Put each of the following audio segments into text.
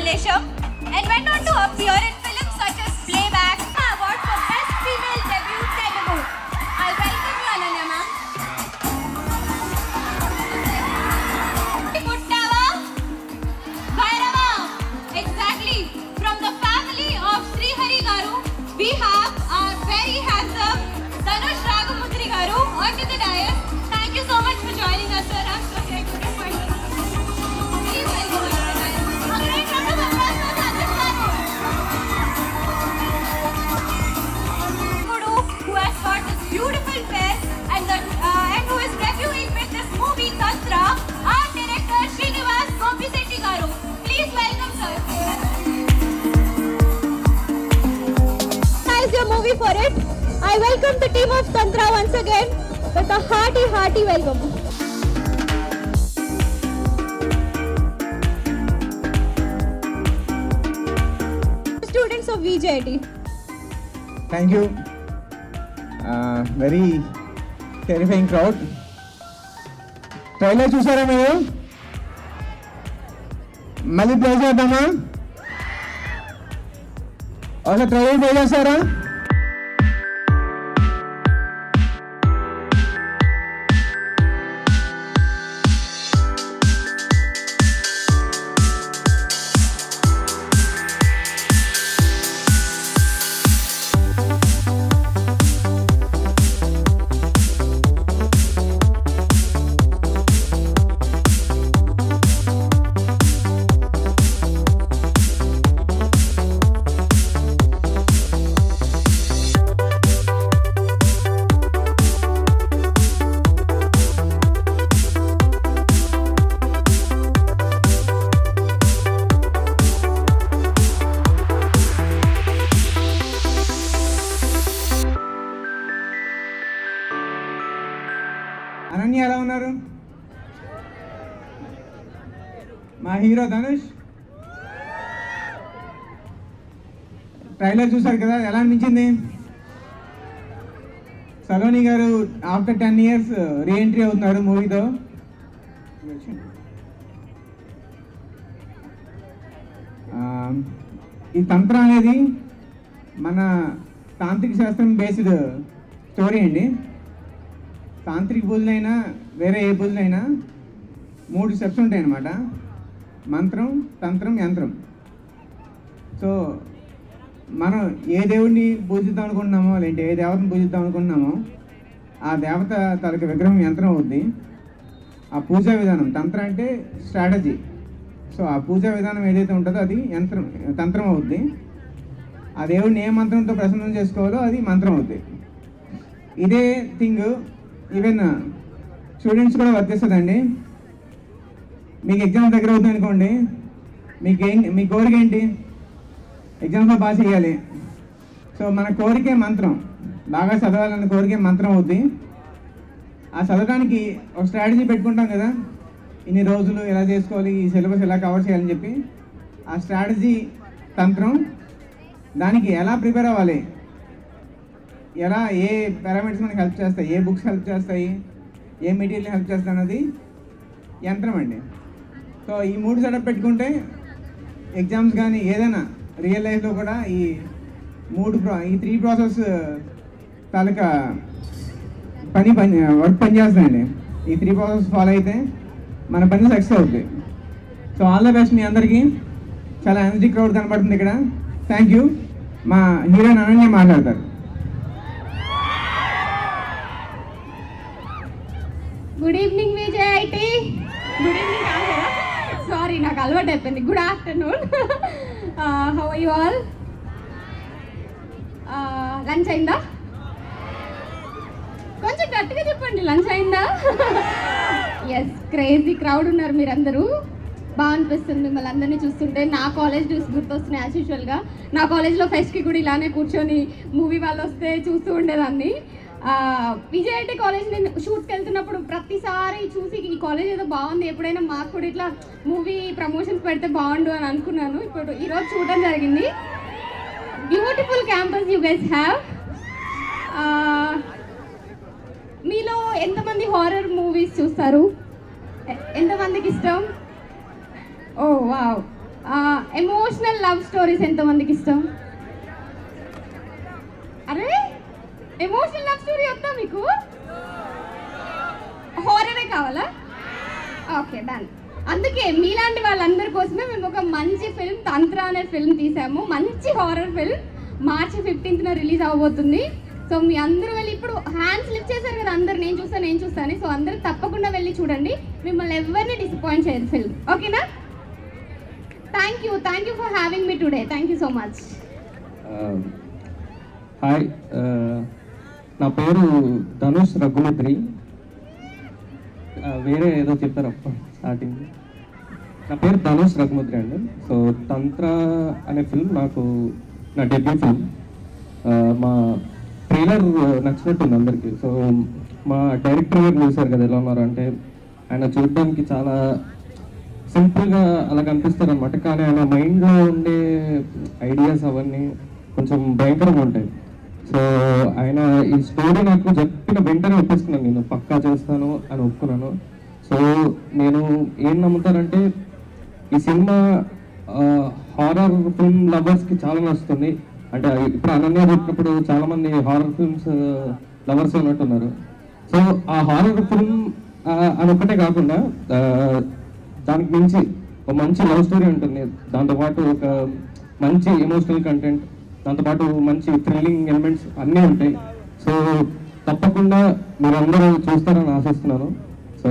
Malesham and went on to appear in films such as Playback, award for Best Female Debut Telugu. I welcome you, Ananya ma'am. Puttava, Bhairava, exactly. From the family of Sri Hari Garu, we have our very handsome Dhanush Ragamutri Garu onto the dais. Thank you so much for joining us, sir. I'm so grateful for you. Please welcome us to the dais. A great round of applause for Dhanush Garu. Guru, who has got this beautiful face and who is debuting with this movie Tantra, our director Srinivas Gopisetti Garu. Please welcome, sir. How's your movie for it? I welcome the team of Tantra once again with a hearty welcome. Students of VJIT. Thank you. Very terrifying crowd. Trailer చూసారా మీరు? మళ్ళీ play చేద్దామా? ఒకసారి trailer play చేస్తారా? అనన్య ఎలా ఉన్నారు? మా hero Dhanush. Trailer చూసారు కదా, ఎలా అనిపించింది? సలోని గారు ఆఫ్టర్ 10 years రీఎంట్రీ అవుతున్నారు మూవీతో. ఈ తంత్ర అనేది మన తాంత్రిక శాస్త్రం బేస్డ్ స్టోరీ అండి. తాంత్రిక పూజలైనా వేరే ఏ పూజలైనా 3 స్టెప్స్ ఉంటాయి అన్నమాట. మంత్రం, తంత్రం, యంత్రం. సో మనం ఏ దేవుడిని పూజిద్దాం అనుకుంటున్నామో, లేదంటే ఏ దేవతను పూజిద్దాం అనుకుంటున్నామో ఆ దేవత తనకి విగ్రహం యంత్రం అవుద్ది. ఆ పూజా విధానం తంత్ర అంటే స్ట్రాటజీ. సో ఆ పూజా విధానం ఏదైతే ఉంటుందో అది తంత్రం అవుద్ది. ఆ దేవుడిని ఏ మంత్రంతో ప్రసన్నం చేసుకోవాలో అది మంత్రం అవుద్ది. ఇదే థింగ్ ఈవెన్ స్టూడెంట్స్ కూడా వర్తిస్తుందండి. మీకు ఎగ్జామ్ దగ్గర అవుతుంది అనుకోండి, మీ కోరిక ఏంటి? ఎగ్జామ్లో పాస్ చేయాలి. సో మన కోరికే మంత్రం. బాగా చదవాలన్న కోరికే మంత్రం అవుద్ది. ఆ చదవడానికి ఒక స్ట్రాటజీ పెట్టుకుంటాం కదా, ఇన్ని రోజులు ఎలా చేసుకోవాలి, ఈ సిలబస్ ఎలా కవర్ చేయాలని చెప్పి. ఆ స్ట్రాటజీ తంత్రం. దానికి ఎలా ప్రిపేర్ అవ్వాలి, ఎలా ఏ పారామీటర్స్ మనకి హెల్ప్ చేస్తాయి, ఏ బుక్స్ హెల్ప్ చేస్తాయి, ఏ మెటీరియల్ హెల్ప్ చేస్తాయి అన్నది యంత్రం అండి. సో ఈ 3 సెటప్ పెట్టుకుంటే ఎగ్జామ్స్ కానీ ఏదైనా రియల్ లైఫ్లో కూడా ఈ 3 ప్రాసెస్ తాలూకా వర్క్ పనిచేస్తాయండి. ఈ 3 ప్రాసెస్ ఫాలో అయితే మన పని సక్సెస్ అవుతుంది. సో ఆల్ ద బెస్ట్ మీ అందరికీ. చాలా ఎనర్జిక్ క్రౌడ్ కనపడుతుంది ఇక్కడ. Thank you. మా హీరోయిన్ అనన్య మాట్లాడతారు. Good evening VJIT. Good evening కాదా? సారీ, నాకు అలవాటు అయిపోయింది. Good afternoon. How are you all? Lunch అయిందా? కొంచెం గట్టిగా చెప్పండి, లంచ్ అయిందా? ఎస్, క్రేజీ క్రౌడ్ ఉన్నారు మీరందరూ. బాగా అనిపిస్తుంది మిమ్మల్ని అందరినీ చూస్తుంటే. నా కాలేజ్ డ్యూస్ గుర్తొస్తున్నాయి యాజ్ యూజువల్గా. నా కాలేజ్లో ఫెస్ట్కి కూడా ఇలానే కూర్చొని మూవీ వాళ్ళు వస్తే చూస్తూ ఉండేదాన్ని. VJIT కాలేజ్ నేను షూట్స్కి వెళ్తున్నప్పుడు ప్రతిసారి చూసి ఈ కాలేజ్ ఏదో బాగుంది, ఎప్పుడైనా మాకు కూడా ఇట్లా మూవీ ప్రమోషన్స్ పెడితే బాగుండు అని అనుకున్నాను. ఇప్పుడు ఈరోజు చూడడం జరిగింది. Beautiful campus you guys have. మీలో ఎంతమంది హారర్ మూవీస్ చూస్తారు? ఎంతమందికి ఇష్టం? ఓ వావ్, ఎమోషనల్ లవ్ స్టోరీస్ ఎంతమందికి ఇష్టం? అరే ఎమోషనల్ లవ్ స్టోరీ వద్దా మీకు? హారరే కావాలా? Okay done. అందుకే మీలాంటి వాళ్ళందరి కోసమే మేము ఒక మంచి ఫిల్మ్ తంత్ర అనే ఫిల్మ్ తీసాము. మంచి హారర్ ఫిల్మ్ మార్చి 15న రిలీజ్ అవ్వబోతుంది. సో మీ అందరూ వెళ్ళి ఇప్పుడు హ్యాండ్స్ లిఫ్ట్ చేశారు కదా అందరు, నేను చూస్తాను. సో అందరూ తప్పకుండా వెళ్ళి చూడండి. మిమ్మల్ని ఎవరిని డిసప్పాయింట్ చేయదు ఫిల్మ్. ఓకేనా? Thank you for having me today. Thank you so much. Hi, నా పేరు ధనుష్ రఘుమద్రి. వేరే ఏదో చెప్పారు స్టార్టింగ్. నా పేరు ధనుష్ రఘుమద్రి అండి. సో తంత్ర అనే ఫిల్మ్ నా డెబ్యూ ఫిల్మ్. మా ట్రైలర్ నచ్చినట్టుంది అందరికీ. సో మా డైరెక్టర్ గారు చూశారు కదా ఎలా ఉన్నారు అంటే, ఆయన చూడడానికి చాలా సింపుల్గా అలా కనిపిస్తారు అనమాట. కానీ ఆయన మైండ్లో ఉండే ఐడియాస్ అవన్నీ కొంచెం భయంకరంగా ఉంటాయి. సో ఆయన ఈ స్టోరీ నాకు చెప్పిన వెంటనే ఒప్పేసుకున్నాను, నేను పక్కా చేస్తాను అని ఒప్పుకున్నాను. సో నేను ఏం నమ్ముతానంటే ఈ సినిమా హారర్ ఫిల్మ్ లవర్స్కి చాలా నచ్చుతుంది. అంటే ఇప్పుడు అనన్య చెప్పినప్పుడు చాలామంది హారర్ ఫిల్మ్స్ లవర్స్ ఉన్నట్టున్నారు. సో ఆ హారర్ ఫిల్మ్ అని ఒక్కటే కాకుండా దానికి మించి ఒక మంచి లవ్ స్టోరీ ఉంటుంది, దాంతోపాటు ఒక మంచి ఎమోషనల్ కంటెంట్, దాంతోపాటు మంచి థ్రిల్లింగ్ ఎలిమెంట్స్ అన్నీ ఉంటాయి. సో తప్పకుండా మీరందరూ చూస్తారని ఆశిస్తున్నాను. So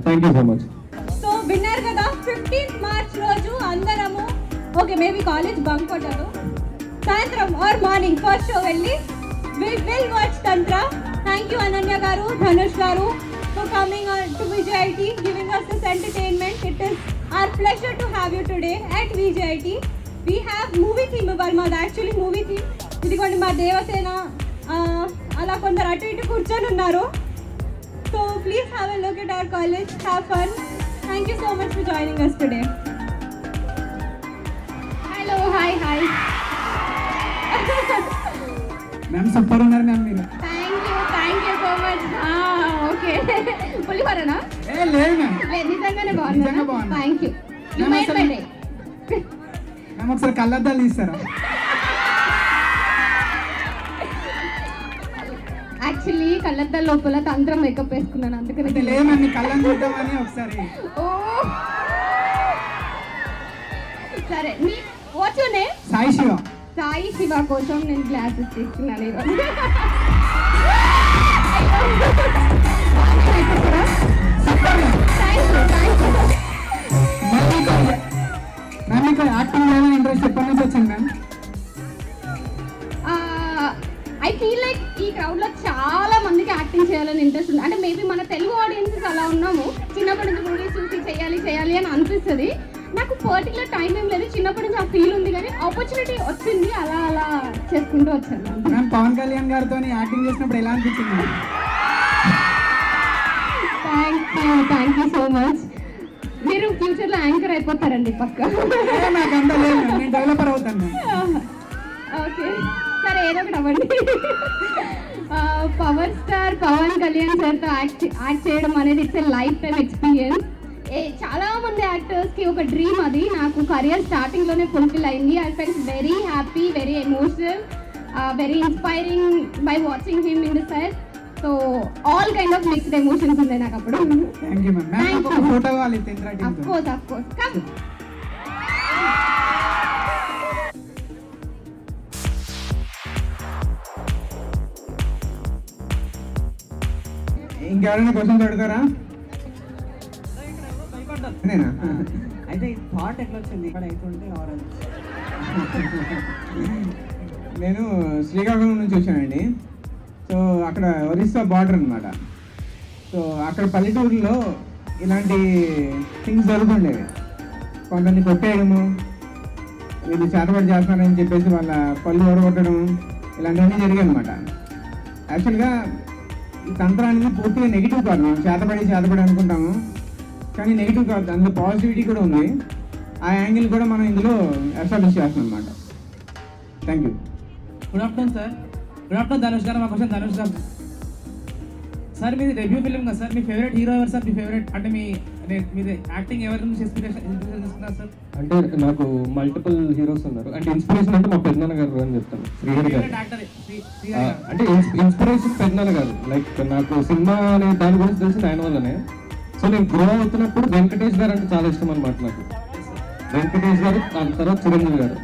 thank you so much. So విన్నారు కదా, 15th మార్చ్ రోజు అందరము ఓకే మేబీ కాలేజ్ బంక్ కొట్టారు, సాయంత్రం ఆర్ మార్నింగ్ ఫస్ట్ షో వెళ్ళి will watch Tantra. Thank you Ananya గారు, ధనుష్ గారు for coming on to VJIT, giving us this entertainment. It is our pleasure to have you today at VJIT. We have movie theme ఇవ్వాలి, actually movie theme. ఇదిగోండి మా దేవసేన అలా కొందరు అటు ఇటు కూర్చొని ఉన్నారు. So please have a look at our college, have fun. Thank you so much for joining us today. Hello hi ma'am super ఉన్నారు మ్యామ్ మీరు. Thank you so much. Okay పులిహోరనా? లేదు మ్యామ్, నిజంగానే బాగుంది. Thank you. మ్యామ్ ఒకసారి కళ్ళద్దాలు తీస్తారా? Actually కళ్ళద్దాల లోపల తంత్రం మేకప్ వేసుకున్నాను, అందుకని లేదు మ్యామ్, మీ కళ్ళని చూద్దామని ఒకసారి. ఓ సరే, me what's your name? Sai Shiva కోసం నేను గ్లాసెస్ తీసుకున్నాను ఈరోజు. మీకు యాక్టింగ్ చేయాలని ఇంట్రెస్ట్ ఎప్పటి నుంచి వచ్చింది మ్యామ్? ఐ ఫీల్ లైక్ ఈ క్రౌడ్లో చాలా మందికి యాక్టింగ్ చేయాలని ఇంట్రెస్ట్ ఉంది. అంటే మేబీ మన తెలుగు ఆడియన్సెస్ అలా ఉన్నాము, చిన్నప్పటి నుంచి మూవీస్ చూసి చేయాలి అని అనిపిస్తుంది. నాకు పర్టికులర్ టైం ఏం లేదు, చిన్నప్పటి నుంచి ఆ ఫీల్ ఉంది, కానీ ఆపర్చునిటీ వచ్చింది, అలా చేసుకుంటూ వచ్చాను. మ్యామ్ పవన్ కళ్యాణ్ గారితో యాక్టింగ్ చేసినప్పుడు ఎలా అనిపించింది? Thank you so much. మీరు ఫ్యూచర్లో యాంకర్ అయిపోతారండి పక్క. నాకు అంత లేదు, నేను డెవలపర్ అవుతాను. ఓకే సరే, ఏదో ఒకటి అవ్వండి. పవర్ స్టార్ పవన్ కళ్యాణ్ సార్తో యాక్ట్ చేయడం అనేది it's a life time experience. చాలా మంది యాక్టర్స్కి ఒక డ్రీమ్ అది. నాకు కెరియర్ స్టార్టింగ్లోనే ఫుల్ఫిల్ అయింది. I felt very happy, very emotional, very inspiring by watching him in the set. So all kind of mixed emotions ఉన్నాయి నాకు అప్పుడు. Thank you ma'am. మ్యామ్ ఒక ఫోటో కావాలి తంత్ర టీమ్ తో. Of course come. ఇంకెవరైనా questions అడుగుతారా? నేనా? అయితే ఈ థాట్ ఎట్లా వచ్చింది ఇక్కడ అవుతుంటే ఆరెంజ్? నేను శ్రీకాకుళం నుంచి వచ్చానండి. సో అక్కడ ఒరిస్సా బార్డర్ అనమాట. సో అక్కడ పల్లెటూరులో ఇలాంటి థింగ్స్ జరుగుతుండేవి. కొందరిని కొట్టేయడము, వీళ్ళు చేతబడి చేస్తున్నారని చెప్పేసి వాళ్ళ పళ్ళు ఓడగొట్టడం, ఇలాంటివన్నీ జరిగాయి అనమాట. యాక్చువల్గా ఈ తంత్రం అనేది పూర్తిగా నెగిటివ్ కాదు. మనం చేతబడి అనుకుంటాము, కానీ నెగిటివ్ కాదు, అందులో పాజిటివిటీ కూడా ఉంది. ఆ యాంగిల్ కూడా మనం ఇందులో ఎస్టాబ్లిష్ చేస్తాం అనమాట. Thank you. Good afternoon sir. Good afternoon Dhanush గారు. మా క్వశ్చన్ ధనుష్ గారు. సార్ మీది డెబ్యూ ఫిల్మ్ కదా సార్, మీ ఫేవరెట్ హీరో ఎవరు సార్? మీ ఫేవరెట్ అంటే మీది యాక్టింగ్ ఎవరి నుంచి ఇన్స్పిరేషన్ తీసుకున్నారు సార్? అంటే నాకు మల్టిపుల్ హీరోస్ ఉన్నారు. అంటే ఇన్స్పిరేషన్ అంటే మా పెద్దనాన్న గారు అని చెప్తాను, శ్రీహరి గారు. యాక్టర్ అంటే ఇన్స్పిరేషన్ పెద్దనాన్న గారు. లైక్ నాకు సినిమా అనే దాని గురించి తెలిసింది ఆయన వల్లనే. సో నేను గ్రో అవుతున్నప్పుడు వెంకటేష్ గారు అంటే చాలా ఇష్టం అనమాట నాకు. వెంకటేష్ గారు, దాని తర్వాత చిరంజీవి గారు.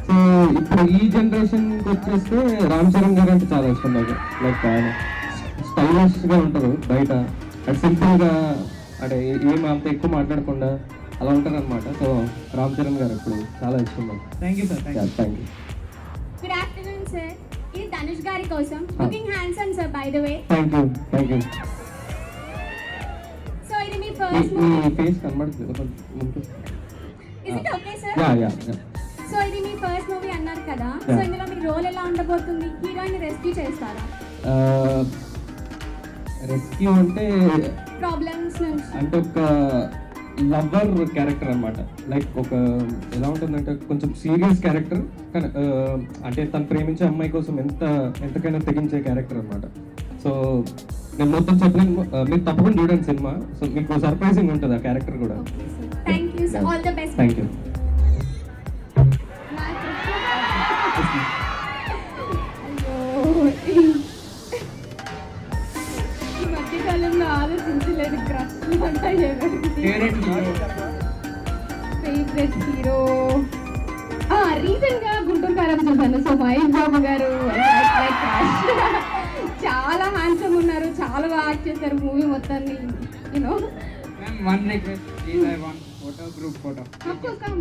సో ఇప్పుడు ఈ జనరేషన్కి వచ్చేస్తే రామ్ చరణ్ గారు అంటే చాలా ఇష్టం నాకు. లైక్ ఆయన స్టైలిష్గా ఉంటారు బయట, అండ్ సింపుల్గా, అంటే ఏం అంత ఎక్కువ మాట్లాడకుండా అలా ఉంటారు అనమాట. సో రామ్ చరణ్ గారు ఇప్పుడు చాలా ఇష్టం నాకు. Thank you sir. Thank you. Good afternoon sir. ఇది ధనుష్ గారి కోసం. Looking handsome sir by the way. Thank you. So ఇది మీ ఫస్ట్ మూవీ. మీ ఫేస్ కనబడట్లేదు. Is it okay sir? Yeah. So ఇది మీ ఫస్ట్ మూవీ అన్నారు కదా, సో ఇందులో మీ రోల్ ఎలా ఉండబోతుంది? హీరోయిన్ రెస్క్యూ చేస్తారా? రెస్క్యూ అంటే ప్రాబ్లమ్స్ నుంచి అంటే ఒక లవర్ క్యారెక్టర్ అనమాట. లైక్ ఒక ఎలా ఉంటుందంటే కొంచెం సీరియస్ క్యారెక్టర్, కానీ అంటే తను ప్రేమించే అమ్మాయి కోసం ఎంతకైనా తెగించే క్యారెక్టర్ అనమాట. సో నేను మొత్తం చెప్పలేను, మీరు తప్పకుండా చూడండి సినిమా. సో మీకు సర్ప్రైజింగ్ ఉంటుంది ఆ క్యారెక్టర్ కూడా. Thank you sir. All the best. Thank you. ఈ మధ్యకాలంలో ఆలోచించలేదు క్రష్ ఫేవరెట్ హీరో. రీసెంట్ గా గుంటూరు కారం చూసాను. సో మహేష్ బాబు గారు చాలా హ్యాండ్సమ్ ఉన్నారు, చాలా బాగా యాక్ట్ చేశారు మూవీ మొత్తాన్ని. You know One request, please, I want photo, group photo. of course come.